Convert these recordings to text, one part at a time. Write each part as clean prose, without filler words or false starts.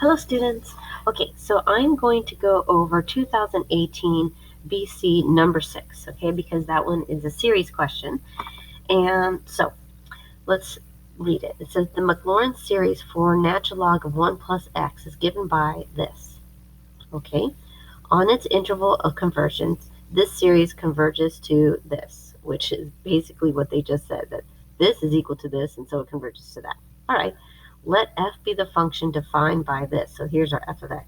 Hello students. Okay, so I'm going to go over 2018 BC number 6, okay, because that one is a series question. And so let's read it. It says the Maclaurin series for natural log of 1 plus x is given by this. Okay, on its interval of conversions, this series converges to this, which is basically what they just said, that this is equal to this, and so it converges to that. All right, let f be the function defined by this. So here's our f of x.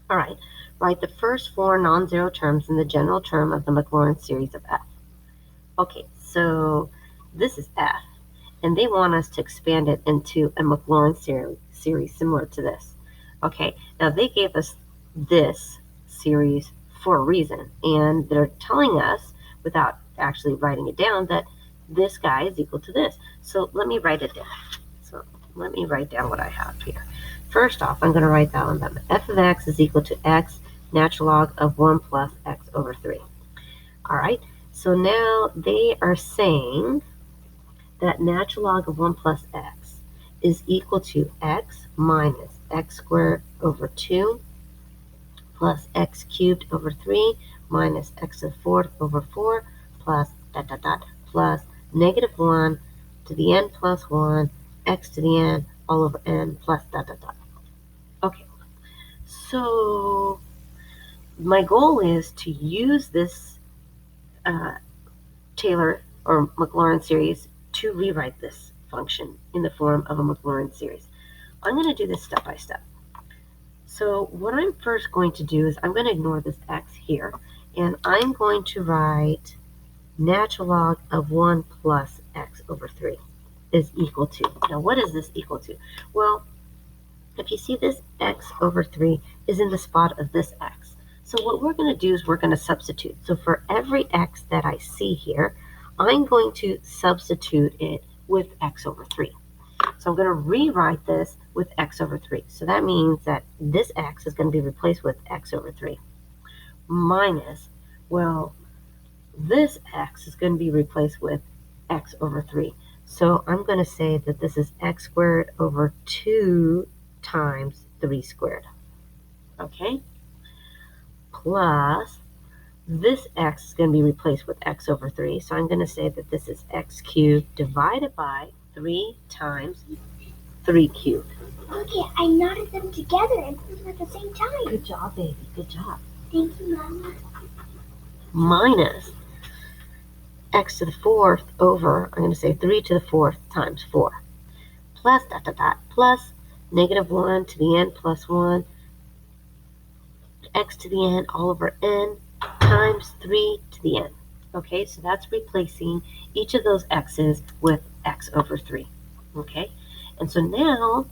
All right, write the first four non-zero terms in the general term of the Maclaurin series of f. Okay, so this is f, and they want us to expand it into a Maclaurin series similar to this. Okay, now they gave us this series for a reason, and they're telling us, without actually writing it down, that this guy is equal to this. So let me write it down. So let me write down what I have here. First off, I'm going to write down that f of x is equal to x natural log of 1 plus x over 3. All right, so now they are saying that natural log of 1 plus x is equal to x minus x squared over 2 plus x cubed over 3 minus x to the fourth over 4 plus plus negative 1 to the n plus 1 x to the n all over n plus . Okay, so my goal is to use this Taylor or Maclaurin series to rewrite this function in the form of a Maclaurin series. I'm going to do this step by step. So what I'm first going to do is I'm going to ignore this x here, and I'm going to write natural log of 1 plus x over 3 is equal to. Now what is this equal to? Well, if you see, this x over 3 is in the spot of this x. So what we're going to do is we're going to substitute. So for every x that I see here, I'm going to substitute it with x over 3. So I'm going to rewrite this with x over 3. So that means that this x is going to be replaced with x over 3 minus, well, this x is going to be replaced with x over 3. So I'm going to say that this is x squared over 2 times 3 squared. Okay? Plus, this x is going to be replaced with x over 3. So I'm going to say that this is x cubed divided by 3 times 3 cubed. Okay, I knotted them together and put them at the same time. Good job, baby. Good job. Thank you, Mama. Minus x to the fourth over, I'm going to say 3 to the fourth times 4. Plus plus negative 1 to the n plus 1 x to the n all over n times 3 to the n. Okay, so that's replacing each of those x's with x over 3. Okay, and so now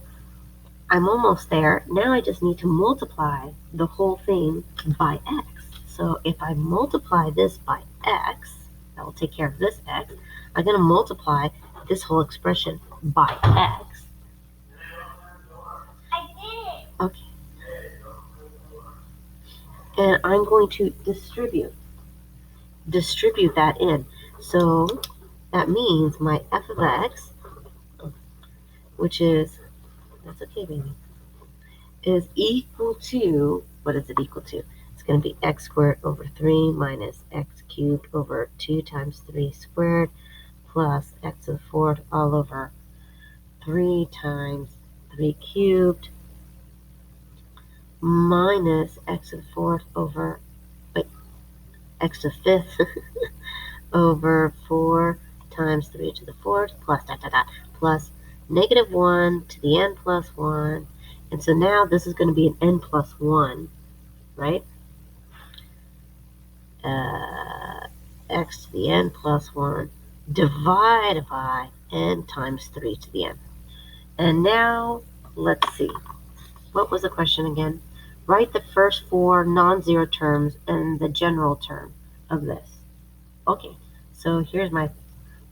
I'm almost there. Now I just need to multiply the whole thing by x. So if I multiply this by x, that will take care of this x. I'm going to multiply this whole expression by x. I did it. Okay. And I'm going to distribute that in. So that means my f of x, which is, that's okay, baby, is equal to, what is it equal to? It's going to be x squared over 3 minus x cubed over 2 times 3 squared plus x to the fourth all over 3 times 3 cubed minus x to the fourth over, x to the fifth over 4 times 3 to the fourth plus plus negative 1 to the n plus 1. And so now this is going to be an n plus 1, right? X to the n plus 1 divided by n times 3 to the n. And now, let's see. What was the question again? Write the first four non-zero terms and the general term of this. Okay, so here's my,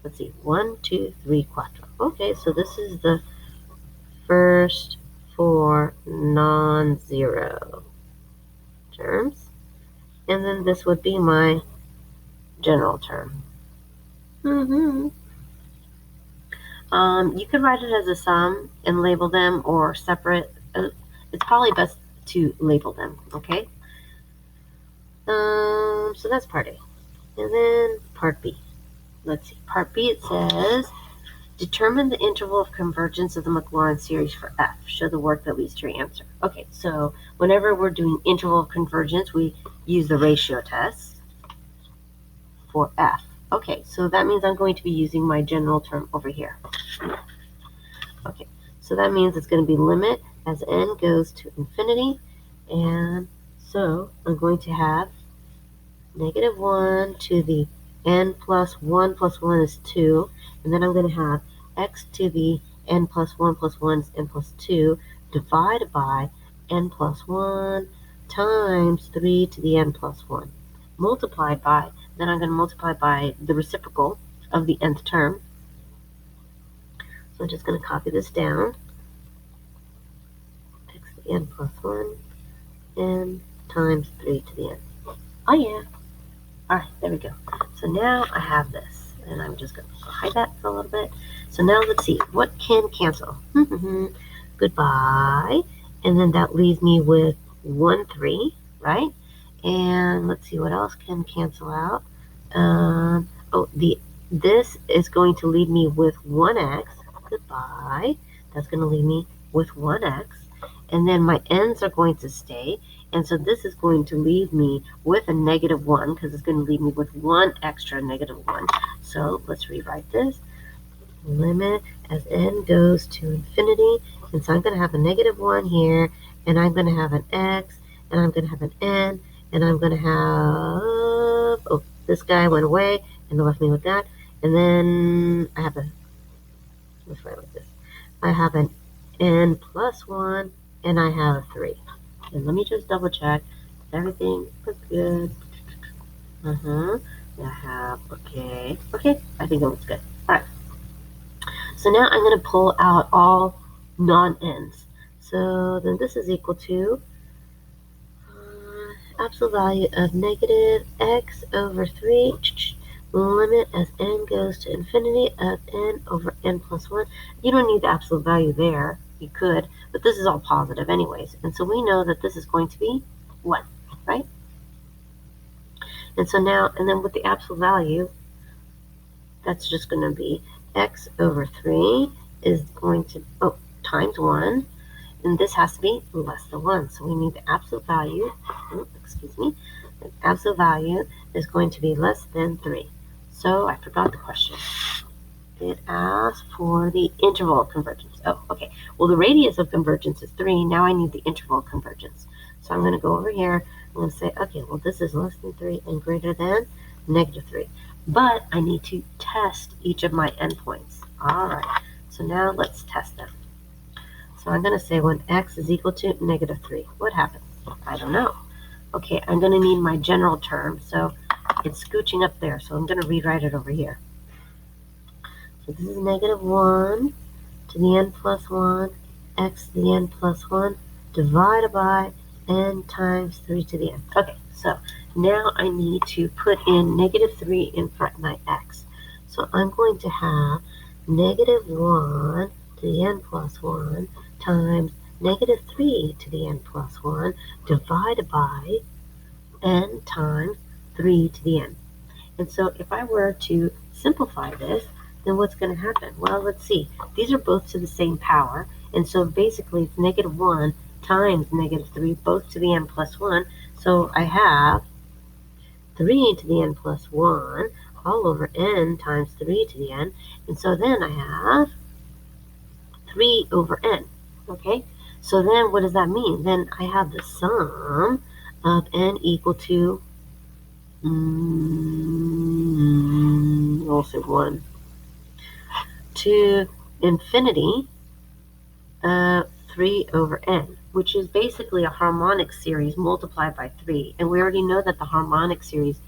let's see, 1, 2, 3, 4. Okay, so this is the first four non-zero terms. And then this would be my general term. You could write it as a sum and label them, or separate it's probably best to label them, okay? So that's part A. And then part B. Let's see. Part B, it says, determine the interval of convergence of the Maclaurin series for F. Show the work that leads to your answer. Okay, so whenever we're doing interval of convergence, we use the ratio test for F. Okay, so that means I'm going to be using my general term over here. Okay, so that means it's going to be limit as n goes to infinity. And so I'm going to have -1 to the n plus 1 is 2. And then I'm going to have x to the n plus 1 is n plus 2 divided by n plus 1 times 3 to the n plus 1 multiplied by, then I'm going to multiply by the reciprocal of the nth term. So I'm just going to copy this down. X to the n plus 1, n times 3 to the n. Oh yeah. All right, there we go. So now I have this, and I'm just going to hide that for a little bit. So now let's see, what can cancel? Goodbye. And then that leaves me with 1, 3, right? And let's see, what else can cancel out? This is going to leave me with 1x. Goodbye. That's going to leave me with 1x. And then my n's are going to stay. And so this is going to leave me with a -1 because it's going to leave me with 1 extra -1. So let's rewrite this. Limit as n goes to infinity. And so I'm going to have a -1 here. And I'm going to have an x. And I'm going to have an n. And I'm going to have, oh, this guy went away and it left me with that. And then I have let's write like this. I have an n plus 1 and I have a 3. And let me just double check. Everything looks good. I have, okay, I think it looks good. All right. So now I'm going to pull out all non-n's. So then this is equal to absolute value of -x over 3, limit as n goes to infinity of n over n plus 1. You don't need the absolute value there. You could, but this is all positive anyways. And so we know that this is going to be 1, right? And so now, and then with the absolute value, that's just going to be x over 3 is going to, times 1. And this has to be less than 1. So we need the absolute value, the absolute value is going to be less than 3. So I forgot the question. It asks for the interval of convergence. Oh, okay. Well, the radius of convergence is 3. Now I need the interval of convergence. So I'm going to go over here. I'm going to say, okay, well, this is less than 3 and greater than -3. But I need to test each of my endpoints. All right. So now let's test them. So I'm going to say when x is equal to -3, what happens? I don't know. Okay, I'm going to need my general term. So it's scooching up there. So I'm going to rewrite it over here. So this is -1 to the n plus 1, x to the n plus 1, divided by n times 3 to the n. Okay, so now I need to put in -3 in front of my x. So I'm going to have -1 to the n plus 1 times -3 to the n plus 1 divided by n times 3 to the n. And so if I were to simplify this, then what's going to happen? Well, let's see. These are both to the same power. And so basically it's -1 times -3, both to the n plus 1. So I have 3 to the n plus 1 all over n times 3 to the n. And so then I have 3 over n. Okay? So then what does that mean? Then I have the sum of n equal to, we'll say 1. To infinity of 3 over n, which is basically a harmonic series multiplied by 3. And we already know that the harmonic series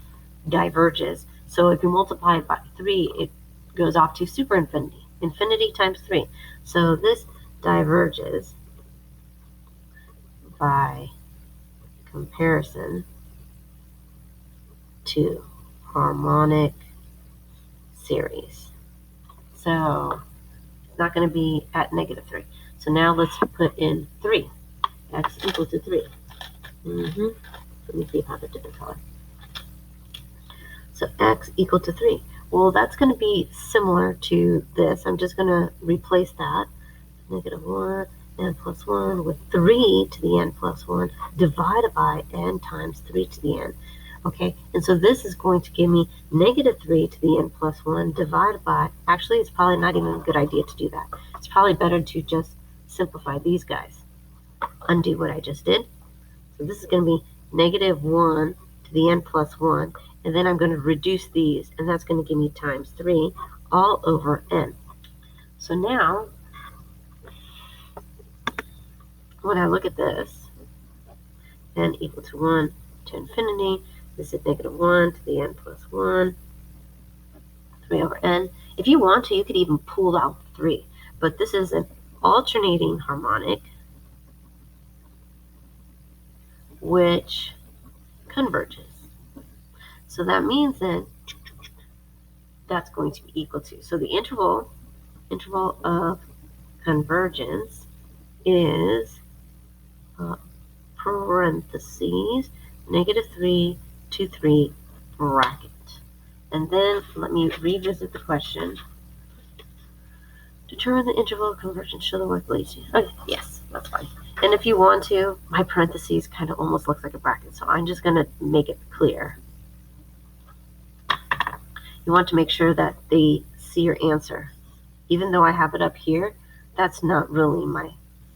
diverges. So if you multiply it by 3, it goes off to super infinity. Infinity times 3. So this diverges by comparison to harmonic series. So it's not going to be at -3. So now let's put in 3. x equal to 3. Let me see if I have a different color. So x equal to 3. Well, that's going to be similar to this. I'm just going to replace that. Negative 1 n plus 1 with 3 to the n plus 1 divided by n times 3 to the n. Okay, and so this is going to give me negative 3 to the n plus 1 divided by, actually it's probably not even a good idea to do that. It's probably better to just simplify these guys. Undo what I just did. So this is going to be negative 1 to the n plus 1, and then I'm going to reduce these, and that's going to give me times 3 all over n. So now, when I look at this, n equal to 1 to infinity, this is negative 1 to the n plus 1, 3 over n. If you want to, you could even pull out 3, but this is an alternating harmonic which converges. So that means then that's going to be equal to. So the interval of convergence is parentheses negative 3 to 3 bracket. And then let me revisit the question. Determine the interval of convergence. Show the work lazy. Okay, yes, that's fine. And if you want to, my parentheses kind of almost looks like a bracket, so I'm just going to make it clear. You want to make sure that they see your answer. Even though I have it up here, that's not really my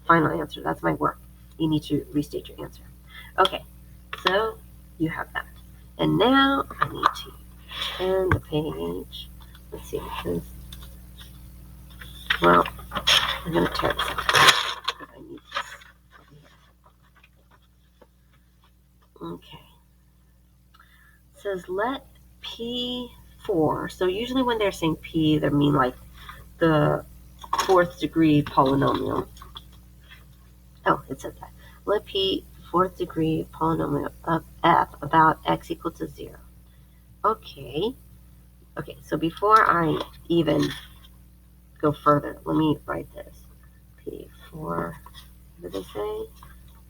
final answer. That's my work. You need to restate your answer. Okay, so you have that. And now I need to turn the page. Let's see, because, well, I'm going to tear this up because I need this over here. Okay. It says let P4. So usually when they're saying P, they mean like the 4th degree polynomial. Oh, it says that. Let P 4th degree polynomial of f about x equal to 0. Okay. Okay, so before I even go further, let me write this. P4, what did they say?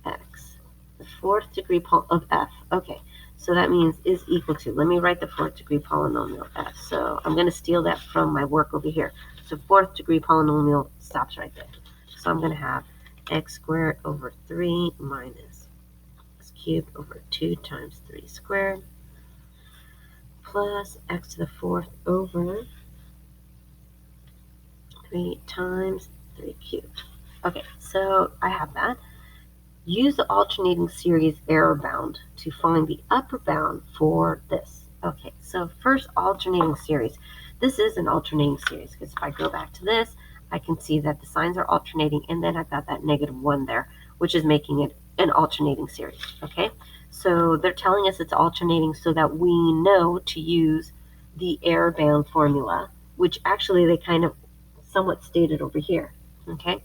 X. The 4th degree of f. Okay, so that means is equal to. Let me write the 4th degree polynomial f. So I'm going to steal that from my work over here. So 4th degree polynomial stops right there. So I'm going to have x squared over 3 minus x cubed over 2 times 3 squared plus x to the 4th over 3 times 3 cubed. Okay, so I have that. Use the alternating series error bound to find the upper bound for this. Okay, so first alternating series. This is an alternating series because if I go back to this, I can see that the signs are alternating, and then I've got that negative 1 there, which is making it an alternating series. Okay, so they're telling us it's alternating so that we know to use the error bound formula, which actually they kind of somewhat stated over here. Okay,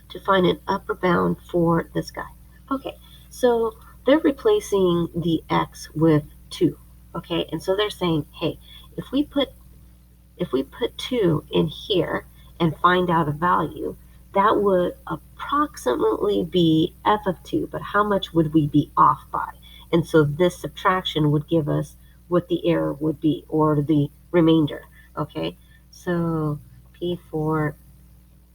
to find an upper bound for this guy. Okay, so they're replacing the x with 2. Okay, and so they're saying, hey, if we put 2 in here and find out a value, that would approximately be f of 2, but how much would we be off by? And so this subtraction would give us what the error would be, or the remainder. Okay, so P4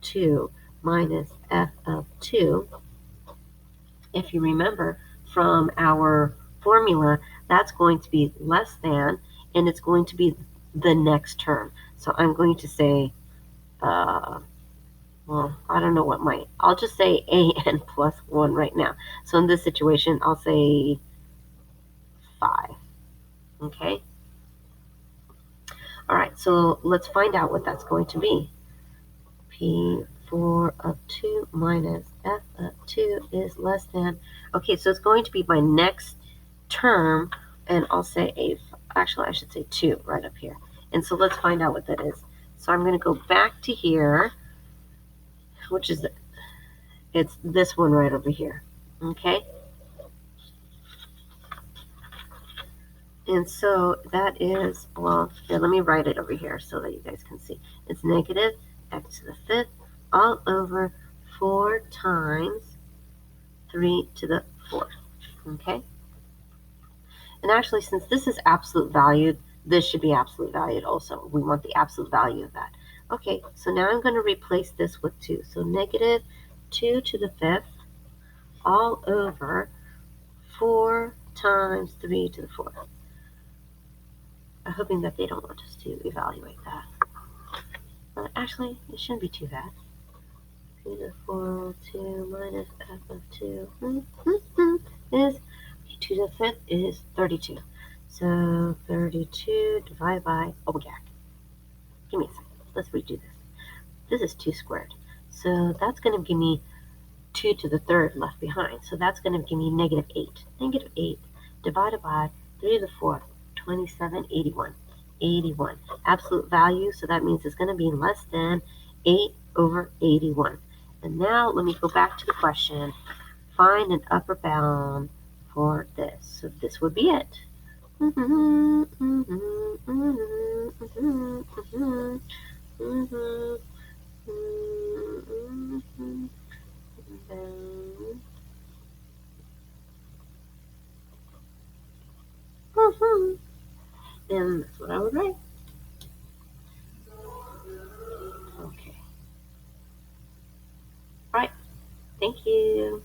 2 minus f of 2, if you remember from our formula, that's going to be less than, and it's going to be the next term. So I'm going to say, well, I don't know what I'll just say an plus 1 right now. So in this situation, I'll say 5. Okay? All right, so let's find out what that's going to be. P4 of 2 minus f of 2 is less than, okay, so it's going to be my next term, and I'll say actually I should say 2 right up here. And so let's find out what that is. So I'm going to go back to here, which is, it's this one right over here, okay? And so that is, well, here, let me write it over here so that you guys can see. It's negative x to the 5th all over 4 times 3 to the 4th. Okay? And actually, since this is absolute value, this should be absolute valued also. We want the absolute value of that. Okay, so now I'm going to replace this with 2. So negative 2 to the 5th all over 4 times 3 to the 4th. I'm hoping that they don't want us to evaluate that. But actually, it shouldn't be too bad. 3 to the 4, 2 minus f of 2 is 2 to the 5th is 32. So 32 divided by, oh yeah, give me a second. Let's redo this. This is 2 squared. So that's going to give me 2 to the 3rd left behind. So that's going to give me negative 8. Negative 8 divided by 3 to the 4th, 27, 81. 81. Absolute value, so that means it's going to be less than 8 over 81. And now let me go back to the question. Find an upper bound for this. So this would be it. And that's what I would write. Okay. All right. Thank you.